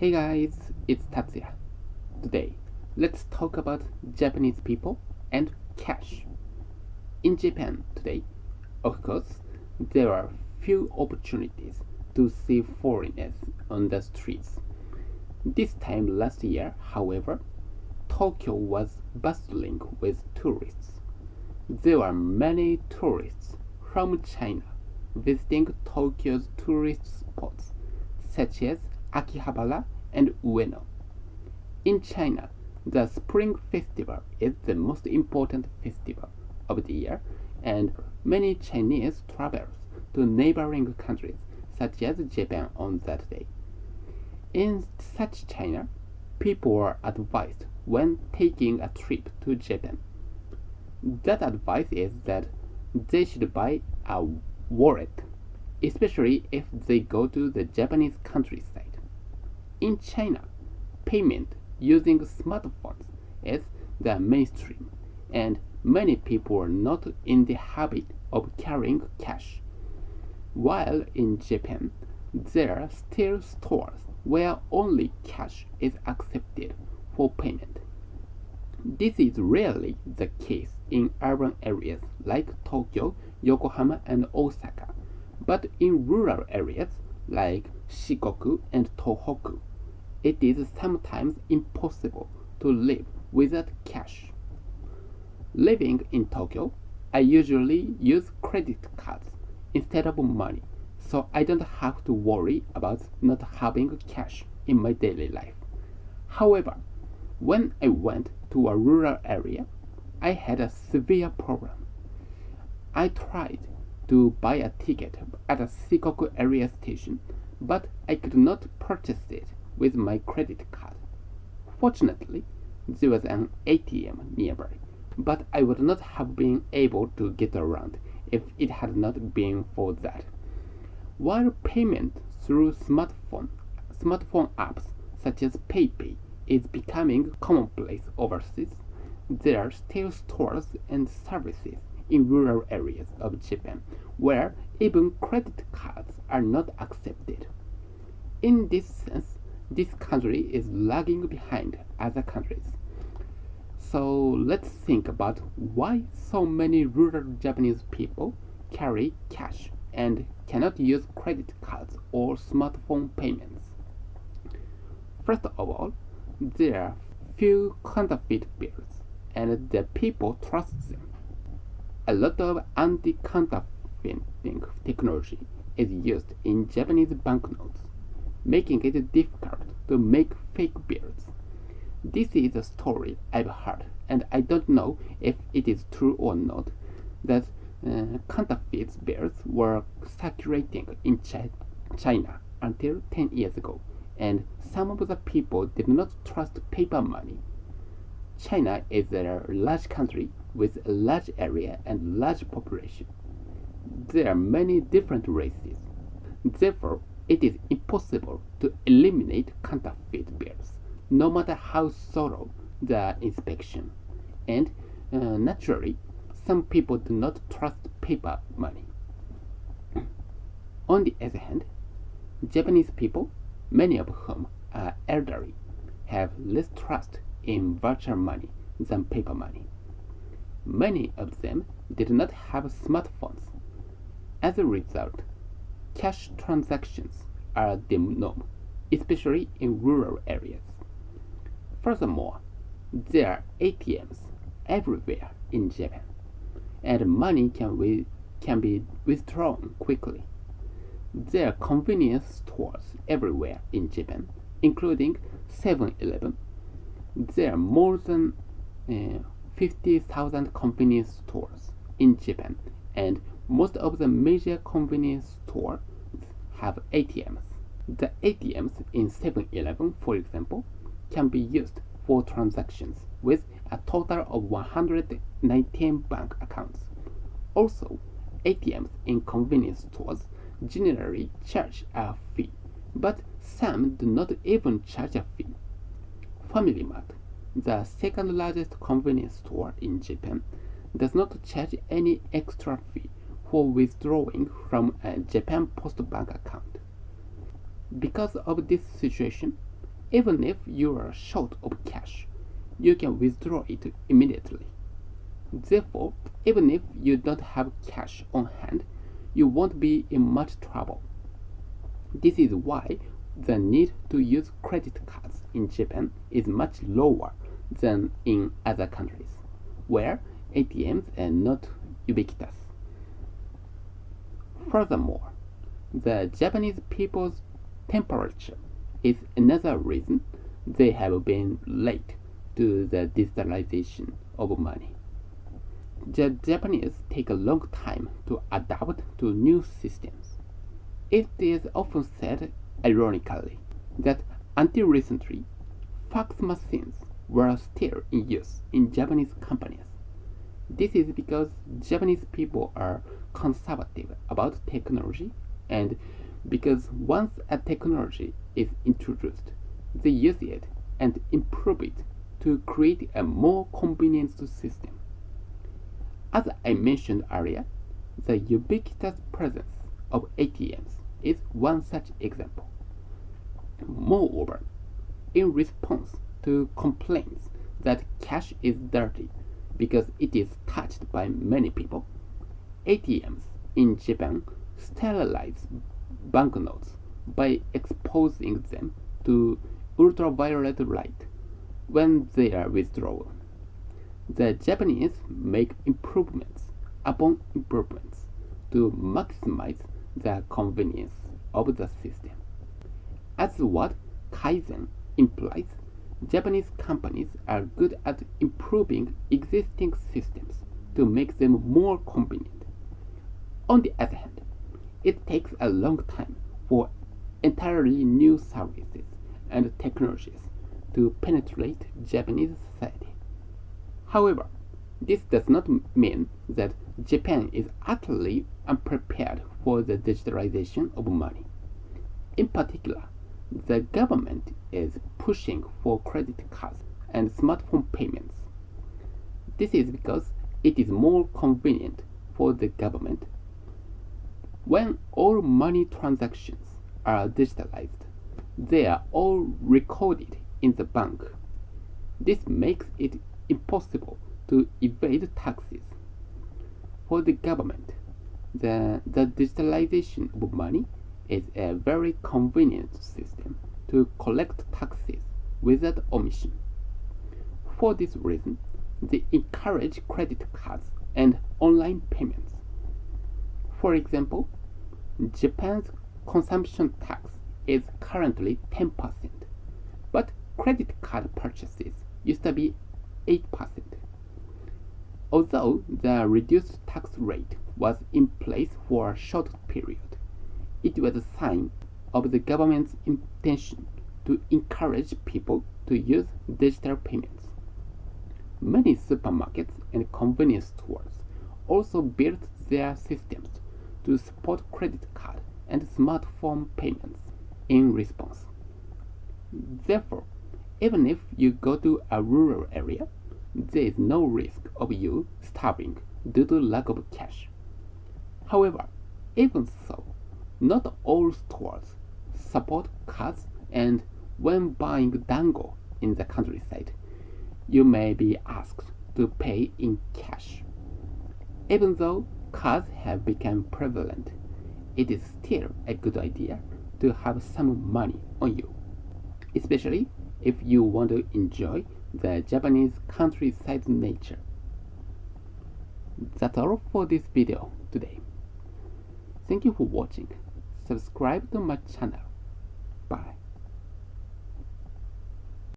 Hey guys, it's Tatsuya. Today, let's talk about Japanese people and cash. In Japan today, of course, there are few opportunities to see foreigners on the streets. This time last year, however, Tokyo was bustling with tourists. There were many tourists from China visiting Tokyo's tourist spots such as Akihabara and Ueno. In China, the Spring Festival is the most important festival of the year, and many Chinese travel to neighboring countries such as Japan on that day. In such China, people are advised when taking a trip to Japan. That advice is that they should buy a wallet, especially if they go to the Japanese countryside. In China, payment using smartphones is the mainstream, and many people are not in the habit of carrying cash. While in Japan, there are still stores where only cash is accepted for payment. This is rarely the case in urban areas like Tokyo, Yokohama, and Osaka, but in rural areas like Shikoku and Tohoku, it is sometimes impossible to live without cash. Living in Tokyo, I usually use credit cards instead of money, so I don't have to worry about not having cash in my daily life. However, when I went to a rural area, I had a severe problem. I tried to buy a ticket at a Shikoku area station, but I could not purchase it with my credit card. Fortunately, there was an ATM nearby, but I would not have been able to get around if it had not been for that. While payment through smartphone apps such as PayPay is becoming commonplace overseas, there are still stores and services in rural areas of Japan where even credit cards are not accepted. In this sense, this country is lagging behind other countries. So let's think about why so many rural Japanese people carry cash and cannot use credit cards or smartphone payments. First of all, there are few counterfeit bills, and the people trust them. A lot of anti-counterfeiting technology is used in Japanese banknotes, making it difficult to make fake bills. This is a story I've heard, and I don't know if it is true or not, that counterfeit bills were circulating in China until 10 years ago, and some of the people did not trust paper money. China is a large country with a large area and large population. There are many different races. Therefore, it is impossible to eliminate counterfeit bills, no matter how thorough the inspection. And naturally, some people do not trust paper money. On the other hand, Japanese people, many of whom are elderly, have less trust in virtual money than paper money. Many of them did not have smartphones. As a result, cash transactions are the norm, especially in rural areas. Furthermore, there are ATMs everywhere in Japan, and money can be withdrawn quickly. There are convenience stores everywhere in Japan, including 7-Eleven. There are more than 50,000 convenience stores in Japan, and most of the major convenience stores have ATMs. The ATMs in 7-Eleven, for example, can be used for transactions with a total of 119 bank accounts. Also, ATMs in convenience stores generally charge a fee, but some do not even charge a fee. Family Mart, the second largest convenience store in Japan, does not charge any extra fee for withdrawing from a Japan Post Bank account. Because of this situation, Even if you are short of cash, you can withdraw it immediately. Therefore, even if you don't have cash on hand, you won't be in much trouble. This is why the need to use credit cards in Japan is much lower than in other countries, where ATMs are not ubiquitous. Furthermore, the Japanese people's temperature is another reason they have been late to the digitalization of money. The Japanese take a long time to adapt to new systems. It is often said, ironically, that until recently, fax machines were still in use in Japanese companies. This is because Japanese people are conservative about technology, and because once a technology is introduced, they use it and improve it to create a more convenient system. As I mentioned earlier, the ubiquitous presence of ATMs is one such example. Moreover, in response to complaints that cash is dirty because it is touched by many people, ATMs in Japan sterilize banknotes by exposing them to ultraviolet light when they are withdrawn. The Japanese make improvements upon improvements to maximize the convenience of the system. As what Kaizen implies, Japanese companies are good at improving existing systems to make them more convenient. On the other hand, it takes a long time for entirely new services and technologies to penetrate Japanese society. However, this does not mean that Japan is utterly unprepared for the digitalization of money. In particular, the government is pushing for credit cards and smartphone payments. This is because it is more convenient for the government. When all money transactions are digitalized, they are all recorded in the bank. This makes it impossible to evade taxes. For the government, the digitalization of money is a very convenient system to collect taxes without omission. For this reason, they encourage credit cards and online payments. For example, Japan's consumption tax is currently 10%, but credit card purchases used to be 8%. Although the reduced tax rate was in place for a short period, it was a sign of the government's intention to encourage people to use digital payments. Many supermarkets and convenience stores also built their systems to support credit card and smartphone payments in response. Therefore, even if you go to a rural area, there is no risk of you starving due to lack of cash. However, even so, not all stores support cards, and when buying dango in the countryside, you may be asked to pay in cash. Even though cards have become prevalent, it is still a good idea to have some money on you, especially if you want to enjoy the Japanese countryside nature. That's all for this video today. Thank you for watching. Subscribe to my channel. Bye.